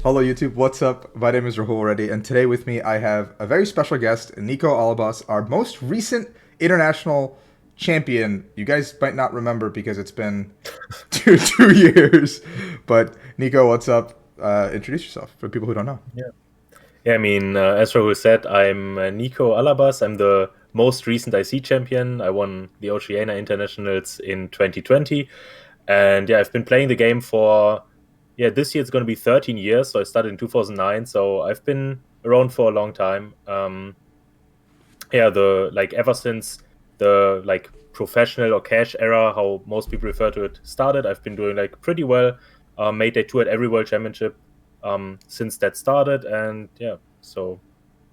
Hello, YouTube. What's up? My name is Rahul Reddy, and today with me I have a very special guest, Nico Alabas, our most recent international champion. You guys might not remember because it's been two years, but Nico, what's up? Introduce yourself for people who don't know. Yeah. Yeah, as Rahul said, I'm Nico Alabas. I'm the most recent IC champion. I won the Oceania Internationals in 2020. And yeah, I've been playing the game for, this year it's going to be 13 years. So I started in 2009. So I've been around for a long time. Ever since the professional or cash era, how most people refer to it, started, I've been doing like pretty well. Made day two at every World Championship since that started. And yeah, so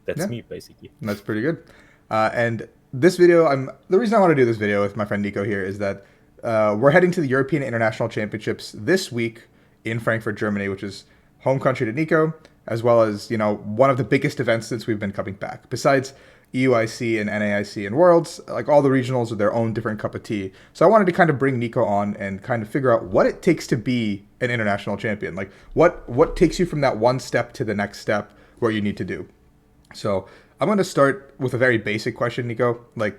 that's Yeah, me basically. that's pretty good. And this video, the reason I want to do this video with my friend Nico here is that we're heading to the European International Championships this week in Frankfurt, Germany, which is home country to Nico, as well as one of the biggest events since we've been coming back. Besides EUIC and NAIC and Worlds, like all the regionals are their own different cup of tea. So I wanted to kind of bring Nico on and kind of figure out what it takes to be an international champion. Like what takes you from that one step to the next step where you need to do. So I'm going to start with a very basic question, Nico. Like,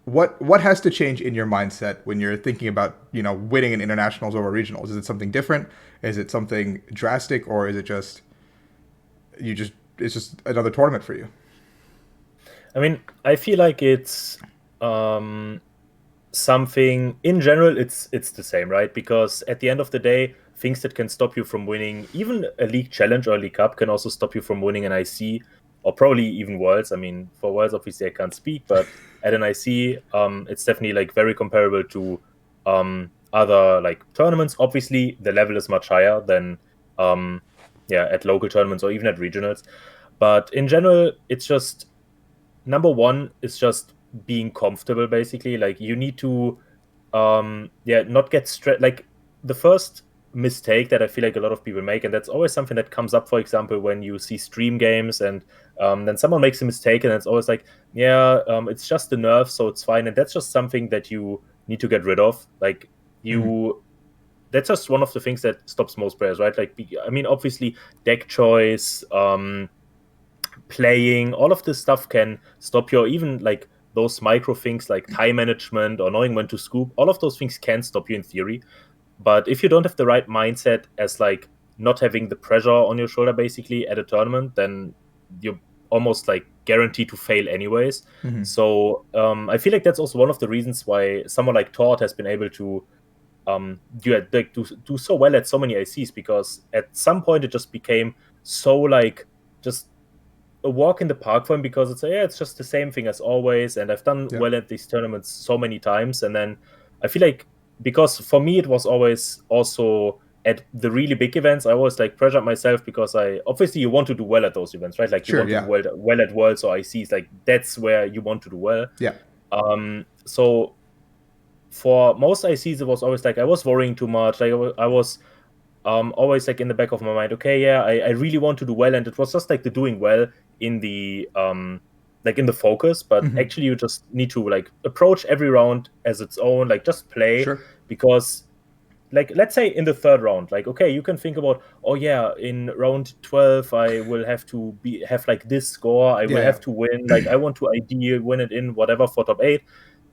what has to change in your mindset when you're thinking about winning in internationals over regionals? Is it something different? Is it something drastic, or is it just you just it's just another tournament for you? I feel like it's um, something in general. It's the same, right? Because at the end of the day, things that can stop you from winning even a league challenge or a league cup can also stop you from winning an IC or probably even Worlds. For Worlds, obviously I can't speak, but at an IC, it's definitely like very comparable to other like tournaments. Obviously, the level is much higher than at local tournaments or even at regionals. But in general, it's just number one is just being comfortable basically. Like you need to not get stressed. Like the first mistake that I feel like a lot of people make, and that's always something that comes up, for example, when you see stream games and then someone makes a mistake and it's always like, it's just the nerve, so it's fine. And that's just something that you need to get rid of. Like Mm-hmm. you that's just one of the things that stops most players, right? Obviously deck choice, playing, all of this stuff can stop you. Or even like those micro things like time management or knowing when to scoop, all of those things can stop you in theory. But if you don't have the right mindset, as like not having the pressure on your shoulder basically at a tournament, then you're almost like guaranteed to fail anyways. Mm-hmm. So I feel like that's also one of the reasons why someone like Todd has been able to do so well at so many ICs, because at some point it just became so like just a walk in the park for him, because it's just the same thing as always, and I've done Yeah. well at these tournaments so many times. And then I feel like, because for me it was always also at the really big events, I always like pressured myself, because I obviously you want to do well at those events, right? Like you Sure. want to do Yeah. well at Worlds or ICs, like that's where you want to do well. Yeah. So for most ICs, it was always like I was worrying too much. Like I was always like in the back of my mind, okay, yeah, I really want to do well. And it was just like the doing well in the in the focus. But Mm-hmm. actually you just need to like approach every round as its own, like just play. Sure. Because like let's say in the third round, like okay, you can think about, oh yeah, in round 12 I will have to be have like this score, I will Yeah. have to win, like I want to ideally win it in whatever for top 8.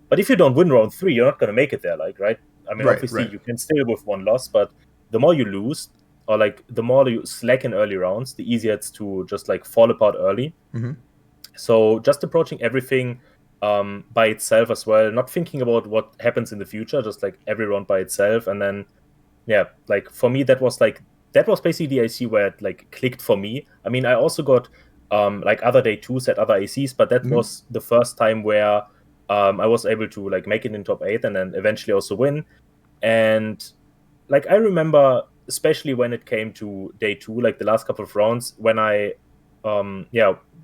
But if you don't win round 3, you're not going to make it there, like, right? Right. Obviously Right. you can still with one loss, but the more you lose, or like the more you slack in early rounds, the easier it's to just like fall apart early. Mm-hmm. So just approaching everything by itself as well, not thinking about what happens in the future, just like every round by itself. And then like for me that was basically the IC where it like clicked for me. I also got like other day twos at other ICs, but that Mm-hmm. was the first time where I was able to like make it in top 8 and then eventually also win. And like I remember, especially when it came to day two, like the last couple of rounds, when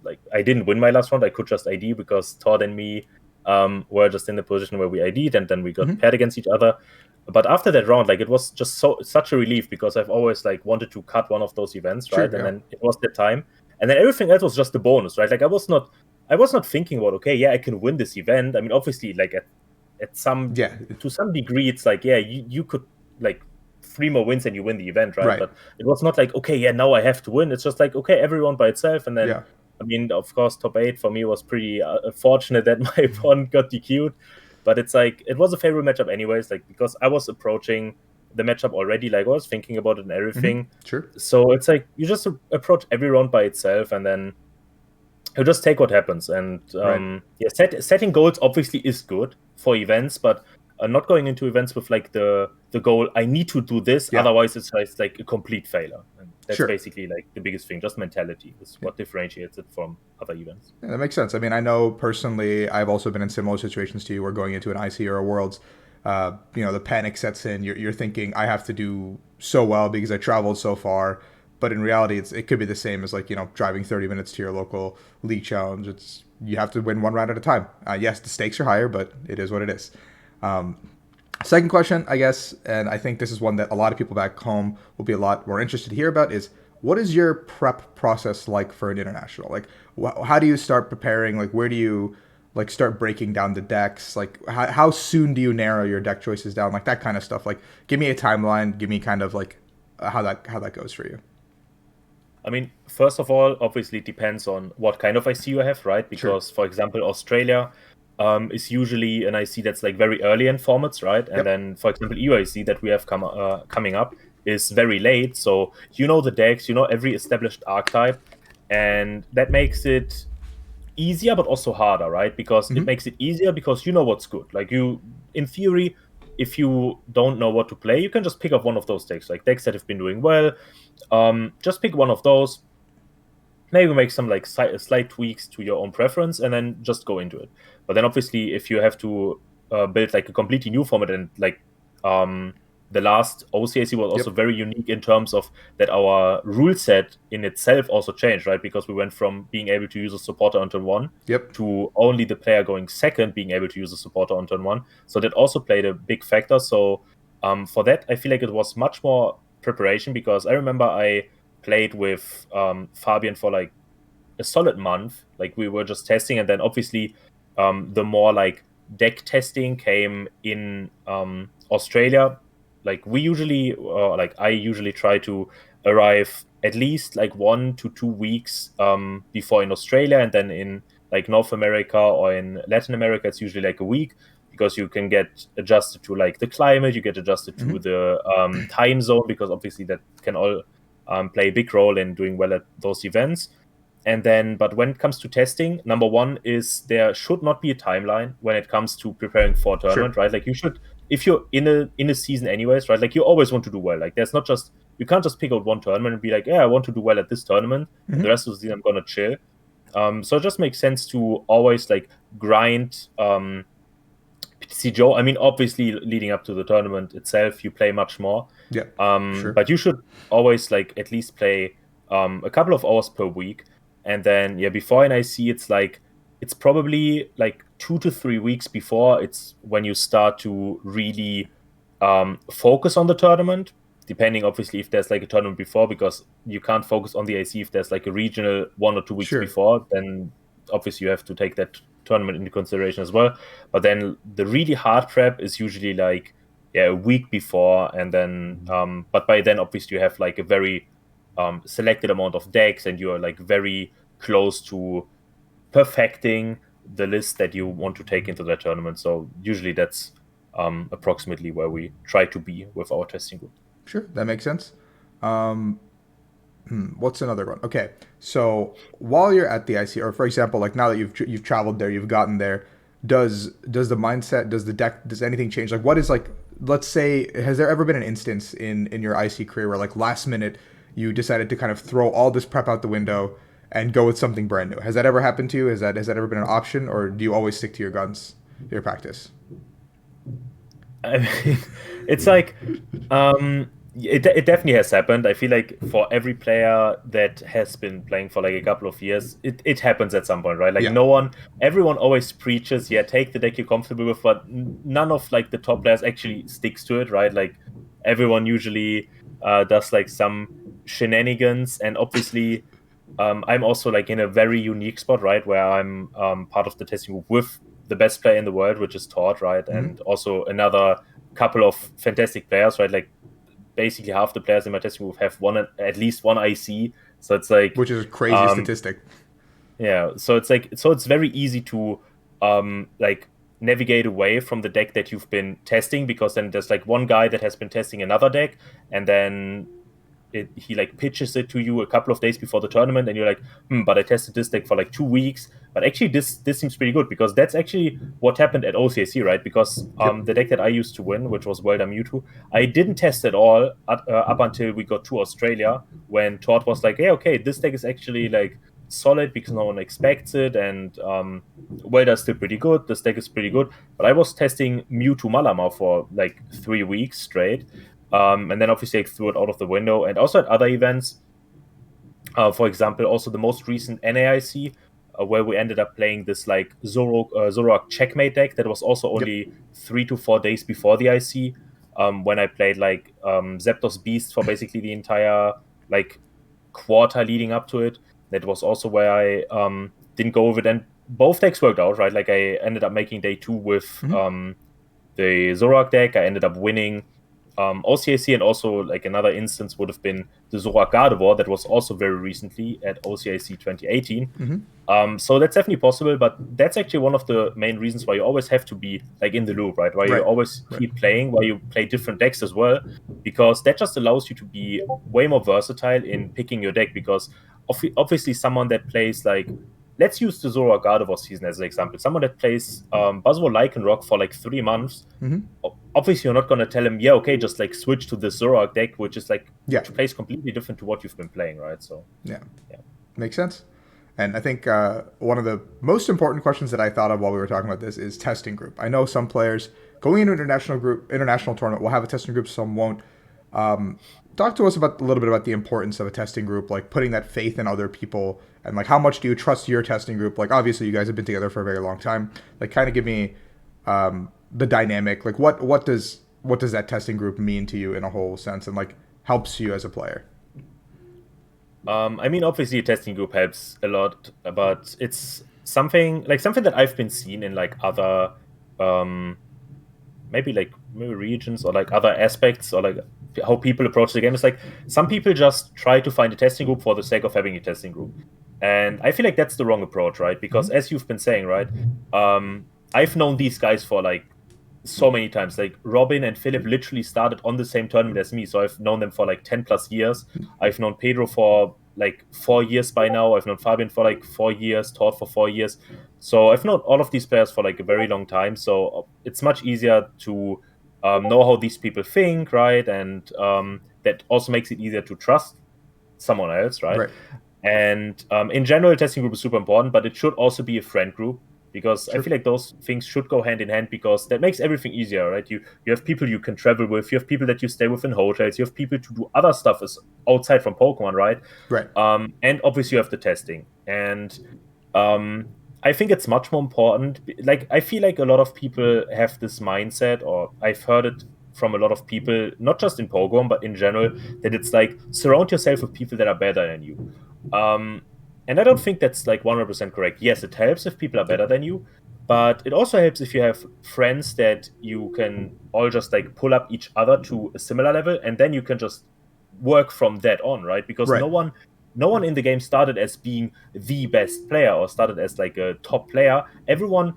like I didn't win my last round, I could just ID, because Todd and me were just in the position where we ID'd and then we got Mm-hmm. paired against each other. But after that round, like it was just such a relief, because I've always like wanted to cut one of those events, right? Sure. And Yeah. then it was the time. And then everything else was just a bonus, right? Like I was not thinking about, okay, yeah, I can win this event. Obviously, like at some Yeah. to some degree, it's like, yeah, you could like 3 more wins and you win the event, right? Right. But it was not like, okay, yeah, now I have to win. It's just like, okay, everyone by itself. And then, Yeah. I mean, of course, top 8 for me was pretty fortunate that my opponent got DQ'd. But it's like, it was a favorite matchup anyways, like, because I was approaching the matchup already, like, I was thinking about it and everything. Sure. So it's like, you just approach every round by itself, and then you just take what happens. And Right. yeah, setting goals obviously is good for events, but not going into events with like the goal, I need to do this, Yeah. otherwise it's like a complete failure. And that's Sure. basically like the biggest thing. Just mentality is what differentiates it from other events. Yeah, that makes sense. I mean, I know personally, I've also been in similar situations to you where going into an IC or a Worlds, the panic sets in. You're thinking, I have to do so well because I traveled so far. But in reality, it could be the same as like, driving 30 minutes to your local league challenge. You have to win one round at a time. Yes, the stakes are higher, but it is what it is. Second question, I guess, and I think this is one that a lot of people back home will be a lot more interested to hear about is what is your prep process like for an international? Like, how do you start preparing? Like, where do you like start breaking down the decks? Like, how soon do you narrow your deck choices down? Like that kind of stuff. Like, give me a timeline. Give me kind of like how that goes for you. I mean, first of all, obviously it depends on what kind of IC you have, right? Sure. Because, for example, Australia is usually an IC that's like very early in formats, right? And Yep. then, for example, EUIC that we have coming up is very late. So you know the decks, you know every established archetype, and that makes it easier but also harder, right? Because it makes it easier because you know what's good. Like you, in theory, if you don't know what to play, you can just pick up one of those decks, like decks that have been doing well. Just pick one of those, maybe make some like slight tweaks to your own preference, and then just go into it. But then obviously, if you have to build like a completely new format, and like the last OCAC was also Yep. very unique in terms of that our rule set in itself also changed, right? Because we went from being able to use a supporter on turn 1 Yep. to only the player going second being able to use a supporter on turn 1. So that also played a big factor. So for that, I feel like it was much more preparation, because I remember I played with Fabian for like a solid month. Like we were just testing, and then obviously the more like deck testing came in Australia. Like we usually, like I usually try to arrive at least like 1 to 2 weeks before in Australia, and then in like North America or in Latin America, it's usually like a week, because you can get adjusted to like the climate, you get adjusted to the time zone, because obviously that can all play a big role in doing well at those events. And then, but when it comes to testing, number one is there should not be a timeline when it comes to preparing for a tournament, Sure. right? Like you should, if you're in a season anyways, right? Like you always want to do well. Like there's not just, you can't just pick out one tournament and be like, yeah, I want to do well at this tournament, and the rest of the season I'm gonna chill. So it just makes sense to always like grind PTC Joe. I mean, obviously leading up to the tournament itself, you play much more. Yeah. Sure. But you should always like at least play a couple of hours per week. And then yeah, before NIC, it's probably like 2 to 3 weeks before it's when you start to really focus on the tournament. Depending obviously if there's like a tournament before, because you can't focus on the AC if there's like a regional 1 or 2 weeks Sure. before, then obviously you have to take that tournament into consideration as well. But then the really hard prep is usually like yeah, a week before, and then but by then obviously you have like a very selected amount of decks, and you're like very close to perfecting the list that you want to take into that tournament. So usually that's approximately where we try to be with our testing group. Sure. That makes sense. Um, what's another one? Okay, so while you're at the IC, or for example, like now that you've traveled there, you've gotten there, does the mindset, does the deck, does anything change? Like, what is like, let's say, has there ever been an instance in your IC career where like last minute you decided to kind of throw all this prep out the window and go with something brand new? Has that ever happened to you? Has that ever been an option, or do you always stick to your guns, your practice? I mean, it's like it definitely has happened. I feel like for every player that has been playing for like a couple of years, it happens at some point, right? Like Yeah. everyone always preaches, yeah, take the deck you're comfortable with, but none of like the top players actually sticks to it, right? Like everyone usually does like some shenanigans, and obviously I'm also like in a very unique spot, right, where I'm part of the testing group with the best player in the world, which is Todd, right, and also another couple of fantastic players, right? Like basically half the players in my testing group have at least one IC. So it's like, which is a crazy um, statistic. yeah. So it's very easy to like navigate away from the deck that you've been testing, because then there's like one guy that has been testing another deck, and then he like pitches it to you a couple of days before the tournament, and you're like, but I tested this deck for like 2 weeks, but actually this seems pretty good, because that's actually what happened at OCAC, right? Because Yep. the deck that I used to win, which was Welder Mewtwo, I didn't test at all up until we got to Australia, when Todd was like, hey, okay, this deck is actually like solid because no one expects it, and Welder's still pretty good, this deck is pretty good. But I was testing Mewtwo Malamar for like 3 weeks straight. And then obviously I threw it out of the window. And also at other events, for example, also the most recent NAIC, where we ended up playing this like Zoroark checkmate deck that was also Yep. only 3 to 4 days before the IC, when I played like Zapdos Beast for basically the entire like quarter leading up to it. That was also where I didn't go with it. And both decks worked out, right? Like I ended up making day 2 with the Zoroark deck. I ended up winning OCIC, and also like another instance would have been the Zoroark Gardevoir that was also very recently at OCIC 2018. So that's definitely possible, but that's actually one of the main reasons why you always have to be like in the loop, right? Why you Right. always keep playing, why you play different decks as well, because that just allows you to be way more versatile in picking your deck. Because obviously someone that plays like, let's use the Zoroark Gardevoir season as an example. Someone that plays Buzzwole Lycanroc for like 3 months, obviously you're not going to tell him, yeah, okay, just like switch to the Zoroark deck, which is like, Yeah. which plays completely different to what you've been playing, right? So Yeah. Makes sense. And I think one of the most important questions that I thought of while we were talking about this is testing group. I know some players going into international tournament will have a testing group, some won't. Talk to us about a little bit about the importance of a testing group, like putting that faith in other people, and like how much do you trust your testing group? Like obviously you guys have been together for a very long time. Like kind of give me the dynamic. Like what does that testing group mean to you in a whole sense, and like helps you as a player? I mean, obviously, a testing group helps a lot, but it's something that I've been seeing in like other, um, maybe regions, or like other aspects, or like how people approach the game. Is like some people just try to find a testing group for the sake of having a testing group, and I feel like that's the wrong approach, right? Because as you've been saying, right, I've known these guys for like so many times. Like Robin and Philip literally started on the same tournament as me, so I've known them for like 10 plus years. I've known Pedro for like 4 years by now. I've known Fabian for like 4 years, Todd for 4 years. So I've known all of these players for like a very long time. So it's much easier to know how these people think, right? And that also makes it easier to trust someone else, right? Right. And in general, testing group is super important, but it should also be a friend group, because I Sure. feel like those things should go hand in hand, because that makes everything easier, right? You have people you can travel with, you have people that you stay with in hotels, you have people to do other stuff outside from Pokemon, right? Right. And obviously you have the testing. And I think it's much more important. Like I feel like a lot of people have this mindset, or I've heard it from a lot of people, not just in Pokemon but in general, that it's like surround yourself with people that are better than you. And I don't think that's like 100% correct. Yes, it helps if people are better than you, but it also helps if you have friends that you can all just like pull up each other to a similar level, and then you can just work from that on, right? Because Right. no one in the game started as being the best player or started as like a top player. Everyone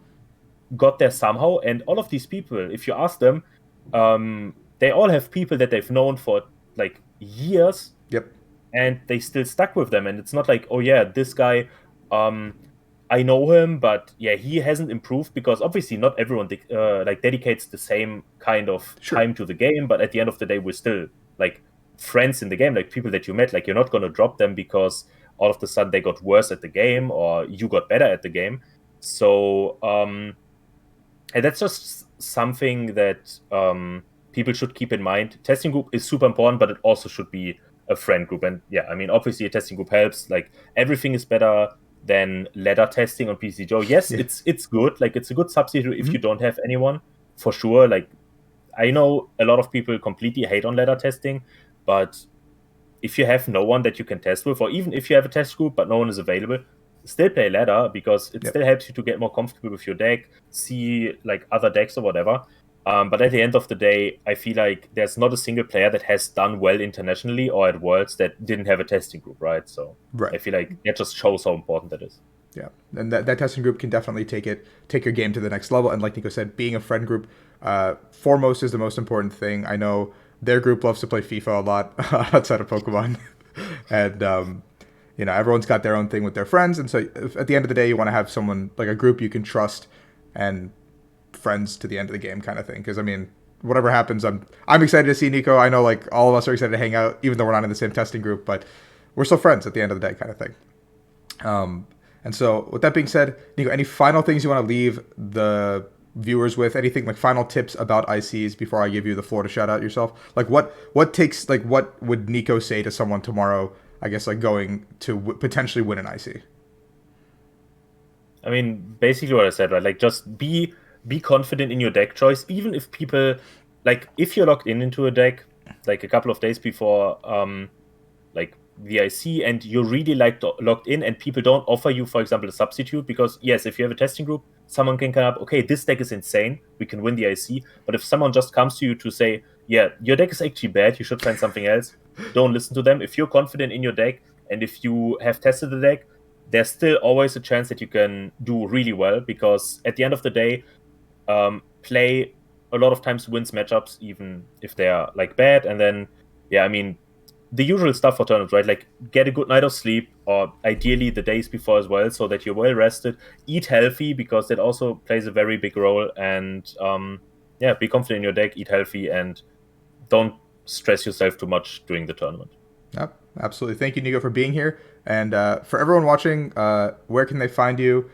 got there somehow, and all of these people, if you ask them, they all have people that they've known for like years, Yep. and they still stuck with them. And it's not like, oh yeah, this guy, I know him, but yeah, he hasn't improved, because obviously not everyone like dedicates the same kind of Sure. time to the game. But at the end of the day, we're still like friends in the game, like people that you met. Like you're not going to drop them because all of a sudden they got worse at the game or you got better at the game. So and that's just something that people should keep in mind. Testing group is super important, but it also should be a friend group. And yeah, I mean, obviously a testing group helps. Like everything is better than ladder testing on PCGO. Yes, Yeah. it's good. Like it's a good substitute if you don't have anyone, for sure. Like I know a lot of people completely hate on ladder testing, but if you have no one that you can test with, or even if you have a test group but no one is available, still play ladder, because it Yep. still helps you to get more comfortable with your deck, see like other decks or whatever. But at the end of the day, I feel like there's not a single player that has done well internationally or at Worlds that didn't have a testing group, right? So Right. I feel like that just shows how important that is. Yeah, and that testing group can definitely take your game to the next level. And like Nico said, being a friend group, foremost is the most important thing. I know their group loves to play FIFA a lot outside of Pokemon, and everyone's got their own thing with their friends. And so at the end of the day, you want to have someone like a group you can trust and friends to the end of the game kind of thing. Because I mean, whatever happens, I'm excited to see Nico. I know like all of us are excited to hang out, even though we're not in the same testing group, but we're still friends at the end of the day, kind of thing. And so, with that being said, Nico, any final things you want to leave the viewers with? Anything like final tips about ICs before I give you the floor to shout out yourself? Like what would Nico say to someone tomorrow? I guess like going to potentially win an IC. I mean, basically what I said, right? Like, just be confident in your deck choice, even if people like if you're locked into a deck like a couple of days before, like the IC, and you're really like locked in, and people don't offer you, for example, a substitute, because yes, if you have a testing group, someone can come up, okay, this deck is insane, we can win the IC. But if someone just comes to you to say, yeah, your deck is actually bad, you should find something else, don't listen to them. If you're confident in your deck and if you have tested the deck, there's still always a chance that you can do really well, because at the end of the day, play a lot of times wins matchups, even if they are like bad. And then, yeah, I mean, the usual stuff for tournaments, right? Like get a good night of sleep, or ideally the days before as well, so that you're well rested. Eat healthy, because that also plays a very big role. And yeah, be confident in your deck, eat healthy, and don't stress yourself too much during the tournament. Yep, absolutely. Thank you, Nico, for being here. And for everyone watching, where can they find you?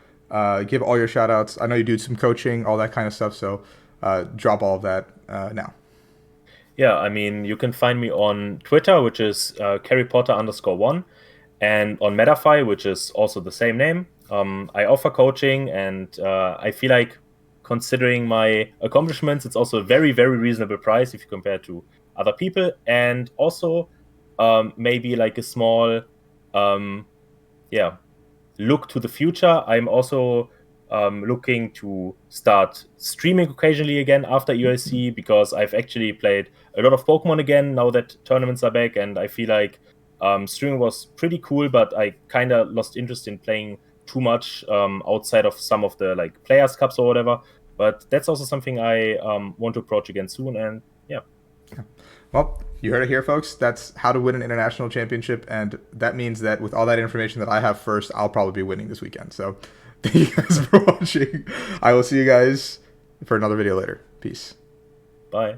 Give all your shout outs. I know you do some coaching, all that kind of stuff. So drop all of that now. Yeah, I mean, you can find me on Twitter, which is carrypotter_1, and on Metafy, which is also the same name. I offer coaching, and I feel like, considering my accomplishments, it's also a very, very reasonable price if you compare to other people. And also, maybe like a small, yeah, look to the future. I'm also looking to start streaming occasionally again after EOC, because I've actually played a lot of Pokemon again now that tournaments are back, and I feel like streaming was pretty cool, but I kind of lost interest in playing too much outside of some of the like Players Cups or whatever. But that's also something I want to approach again soon, and yeah. Well, you heard it here, folks. That's how to win an international championship, and that means that with all that information that I have first, I'll probably be winning this weekend. So, thank you guys for watching. I will see you guys for another video later. Peace. Bye.